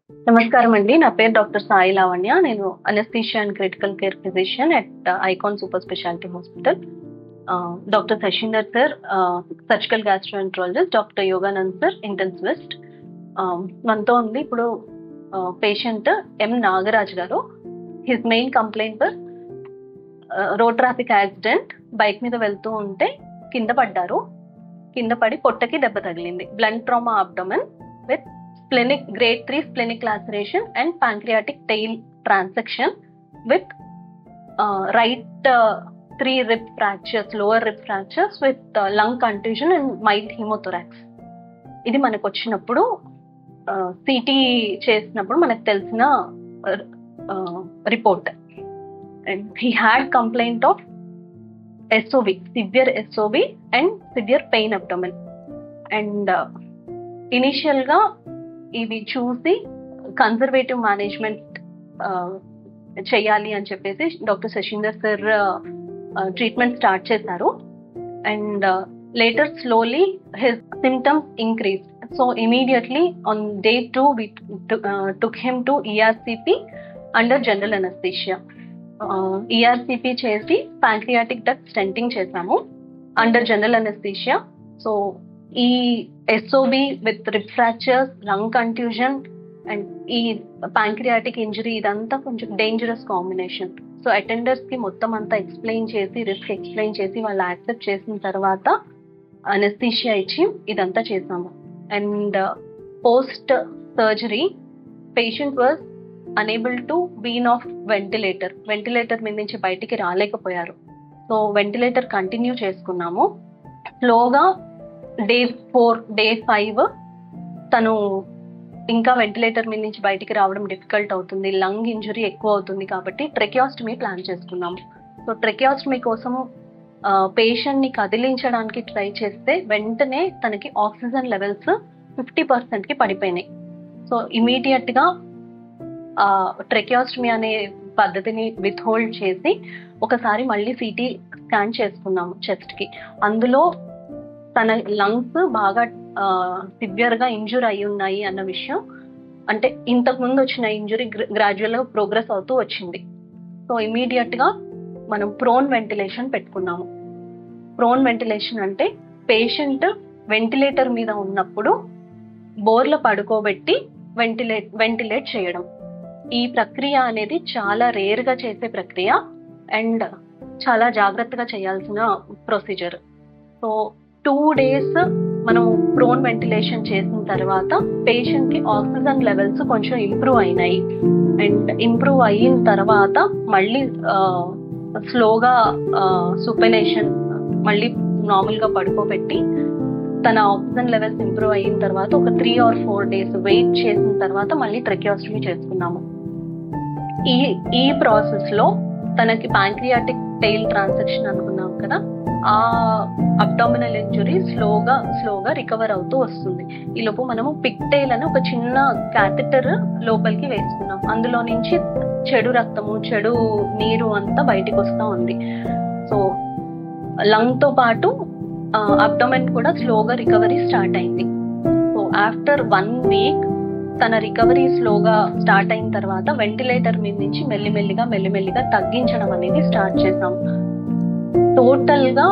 నమస్కారం అండి. నా పేరు డాక్టర్ సాయి లావణ్య. నేను anaesthesia and critical care physician at Icon super speciality hospital. Doctor Shashinder sir surgical gastroenterologist, doctor Yoganand sir intensivist. మనతో ఉంది ఇప్పుడు patient M Nagaraj garu. His main complaint road traffic accident. Bike మీద వెళ్తూ ఉంటే కింద పడ్డారు. కింద పడి పొట్టకి దెబ్బ తగిలింది. Blunt trauma abdomen with splenic grade 3 splenic laceration and pancreatic tail transection with right 3 rib fractures, lower rib fractures with lung contusion and mild hemothorax. ఇది మనకు వచ్చినప్పుడు సిటీ చేసినప్పుడు మనకు తెలిసిన report. And he had complaint of SOB, severe SOB and severe pain abdomen. And ఇనిషియల్గా ఇవి చూసి conservative management చేయాలి అని చెప్పేసి doctor Shashinder sir treatment start చేశారు. And later slowly his symptoms increase. So immediately on day 2 we took him to ERCP under general anaesthesia. ERCP చేసి pancreatic duct stenting చేశాము under general anaesthesia. So ఈ SOB with rib fractures, lung contusion and ఈ pancreatic injury ఇదంతా కొంచెం dangerous combination. So attenders కి మొత్తం అంతా explain చేసి, రిస్క్ ఎక్స్ప్లెయిన్ చేసి వాళ్ళు యాక్సెప్ట్ చేసిన తర్వాత అనస్థీషియా ఇచ్చి ఇదంతా చేసాము. And post surgery patient was unable to wean off ventilator. Ventilator మీద నుంచి బయటికి రాలేకపోయారు. సో వెంటిలేటర్ కంటిన్యూ చేసుకున్నాము. స్లోగా డే 4, డే 5 తను ఇంకా వెంటిలేటర్ మీద నుంచి బయటికి రావడం డిఫికల్ట్ అవుతుంది, లంగ్ ఇంజరీ ఎక్కువ అవుతుంది కాబట్టి ట్రెకియాస్టమీ ప్లాన్ చేసుకున్నాము. సో ట్రెకియాస్టమీ కోసం పేషెంట్ని కదిలించడానికి ట్రై చేస్తే వెంటనే తనకి ఆక్సిజన్ లెవెల్స్ 50%కి పడిపోయినాయి. సో ఇమీడియట్గా ట్రెకియాస్టమీ అనే పద్ధతిని విత్హోల్డ్ చేసి ఒకసారి మళ్ళీ సిటీ స్కాన్ చేసుకున్నాము చెస్ట్కి. అందులో తన లంగ్స్ బాగా సివియర్గా ఇంజూర్ అయి ఉన్నాయి అన్న విషయం, అంటే ఇంతకు ముందు వచ్చిన ఇంజురీ గ్రాడ్యువల్గా ప్రోగ్రెస్ అవుతూ వచ్చింది. సో ఇమీడియట్గా మనం ప్రోన్ వెంటిలేషన్ పెట్టుకున్నాము. ప్రోన్ వెంటిలేషన్ అంటే పేషెంట్ వెంటిలేటర్ మీద ఉన్నప్పుడు బోర్ల పడుకోబెట్టి వెంటిలేట్ చేయడం. ఈ ప్రక్రియ అనేది చాలా రేర్గా చేసే ప్రక్రియ అండ్ చాలా జాగ్రత్తగా చేయాల్సిన ప్రొసీజర్. సో 2 days మనం ప్రోన్ వెంటిలేషన్ చేసిన తర్వాత పేషెంట్ కి ఆక్సిజన్ లెవెల్స్ కొంచెం ఇంప్రూవ్ అయినాయి. అండ్ ఇంప్రూవ్ అయిన తర్వాత మళ్ళీ స్లోగా సుపెనేషన్ మళ్ళీ నార్మల్ గా పడుకోబెట్టి తన ఆక్సిజన్ లెవెల్స్ ఇంప్రూవ్ అయిన తర్వాత ఒక 3 or 4 days వెయిట్ చేసిన తర్వాత మళ్ళీ ట్రెకియాస్టమీ చేసుకున్నాము. ఈ ప్రాసెస్ లో తనకి ప్యాంక్రియాటిక్ టెయిల్ ట్రాన్సాక్షన్ అనుకున్నాం కదా, ఆ అబ్డామినల్ ఇంజురీ స్లోగా రికవర్ అవుతూ వస్తుంది. ఈ లోపు మనము పిక్టైల్ అని ఒక చిన్న క్యాథెటర్ లోపలికి వేసుకున్నాం. అందులో నుంచి చెడు రక్తము, చెడు నీరు అంతా బయటికి వస్తూ ఉంది. సో లంగ్ తో పాటు అబ్డామెన్ కూడా స్లోగా రికవరీ స్టార్ట్ అయింది. సో ఆఫ్టర్ 1 week తన రికవరీ స్లోగా స్టార్ట్ అయిన తర్వాత వెంటిలేటర్ మీద నుంచి మెల్లిమెల్లిగా తగ్గించడం అనేది స్టార్ట్ చేసాం. టోటల్ గా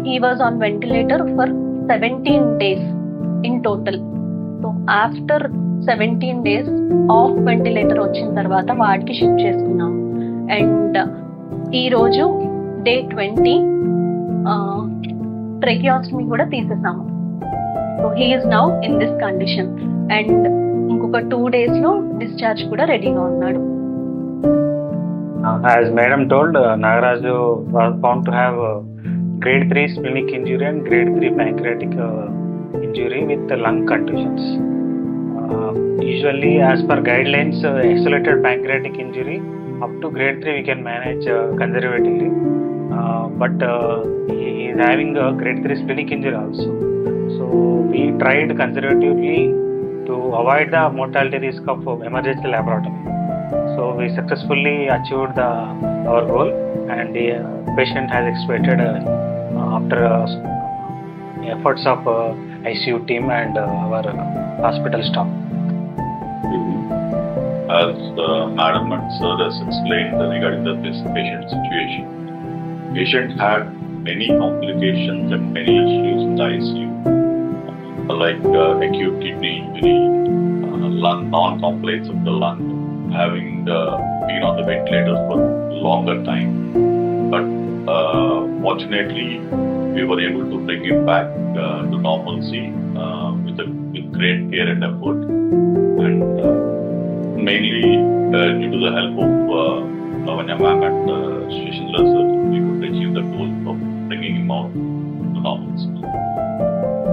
he was on ventilator for 17 days in total. So after 17 days of ventilator వచ్చిన తర్వాత వాడికి షిఫ్ట్ చేసుకున్నాం. అండ్ ఈరోజు డే 20 ట్రెకియాస్టమీ కూడా తీసేసాము. So he is now in this condition and ఇంకొక 2 days లో డిశ్చార్జ్ కూడా రెడీగా ఉన్నాడు. As Madam told, Nagaraju was found to have grade 3 splenic injury and grade 3 pancreatic injury with lung contusions. Usually, as per guidelines, isolated pancreatic injury up to grade 3 we can manage conservatively, but he is having a grade 3 splenic injury also. So we tried conservatively to avoid the mortality risk of emergency laparotomy. So we successfully achieved our goal, and the patient has expiated after efforts of ICU team and our hospital staff. as Madam and Sir has explained regarding this patient situation. Patient had many complications and many issues in the ICU, like acute kidney injury, lung non-complaints of the lung, having been on the ventilators for longer time. But fortunately, we were able to bring him back to normalcy with great care and effort, and mainly due to the help of Lavanya ma'am and Shishindra sir, we could achieve the goal of bringing him out to normalcy.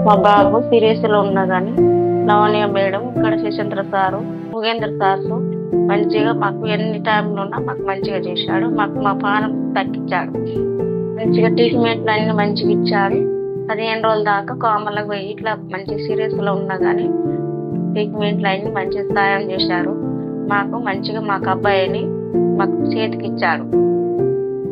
మా బాబు serious లో ఉన్నా కానీ Lavanya madam, ఇక్కడ శశేంద్ర sir, ముగేంద్ర sirs మంచిగా మాకు ఎన్ని టైంలో ఉన్నా మాకు మంచిగా చేశాడు. మాకు మా పానం తగ్గించాడు, మంచిగా ట్రీట్మెంట్లు అన్ని మంచిగా ఇచ్చాడు. 15 రోజుల దాకా కోమలకు పోయి ఇట్లా మంచి సీరియస్ లో ఉన్నా కానీ ట్రీట్మెంట్లు అన్ని మంచిగా సాయం చేశారు. మాకు మంచిగా మాకు అబ్బాయిని మాకు చేతికి ఇచ్చాడు.